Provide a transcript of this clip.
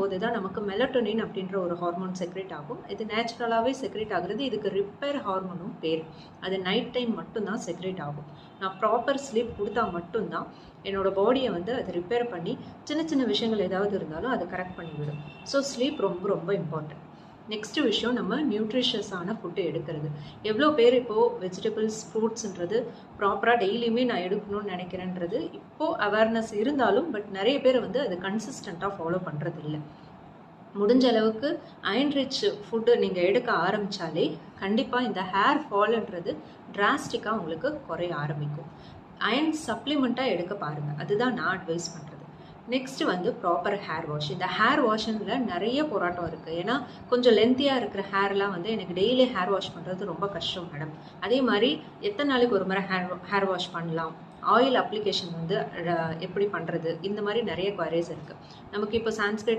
பண்ணும்போது தான் நமக்கு மெலட்டோனின் அப்படின்ற ஒரு ஹார்மோன் செக்ரேட் ஆகும். இது நேச்சுரலாகவே செக்ரேட் ஆகுறது. இதுக்கு ரிப்பேர் ஹார்மோனும் பேர். அது நைட் டைம் மட்டும்தான் செக்ரேட் ஆகும். நான் ப்ராப்பர் ஸ்லீப் கொடுத்தா மட்டும்தான் என்னோடய பாடியை வந்து அது ரிப்பேர் பண்ணி சின்ன சின்ன விஷயங்கள் ஏதாவது இருந்தாலும் அதை கரெக்ட் பண்ணிவிடும். ஸோ ஸ்லீப் ரொம்ப ரொம்ப இம்பார்ட்டன்ட். நெக்ஸ்ட் விஷயம், நம்ம நியூட்ரிஷியஸான ஃபுட்டு எடுக்கிறது. எவ்வளோ பேர் இப்போது வெஜிடபிள்ஸ் ஃப்ரூட்ஸுன்றது ப்ராப்பராக டெய்லியுமே நான் எடுக்கணும்னு நினைக்கிறேன்றது இப்போது அவேர்னஸ் இருந்தாலும் பட் நிறைய பேர் வந்து அது கன்சிஸ்டண்ட்டாக ஃபாலோ பண்ணுறது இல்லை. முடிஞ்ச அளவுக்கு அயன் ரிச் ஃபுட்டு நீங்கள் எடுக்க ஆரம்பித்தாலே கண்டிப்பாக இந்த ஹேர் ஃபால்ன்றது டிராஸ்டிக்காக உங்களுக்கு குறைய ஆரம்பிக்கும். அயன் சப்ளிமெண்ட்டாக எடுக்க பாருங்கள், அதுதான் நான் அட்வைஸ் பண்ணுறது. நெக்ஸ்ட் வந்து ப்ராப்பர் ஹேர் வாஷ். இந்த ஹேர் வாஷில் நிறைய போராட்டம் இருக்குது. ஏன்னா கொஞ்சம் லென்த்தியாக இருக்கிற ஹேர்லாம் வந்து எனக்கு டெய்லி ஹேர் வாஷ் பண்ணுறது ரொம்ப கஷ்டம் மேடம். அதே மாதிரி எத்தனை நாளைக்கு ஒரு முறை ஹேர் வாஷ் பண்ணலாம், ஆயில் அப்ளிகேஷன் வந்து எப்படி பண்ணுறது, இந்த மாதிரி நிறைய குவரிஸ் இருக்குது. நமக்கு இப்போ சான்ஸ்கிரிட்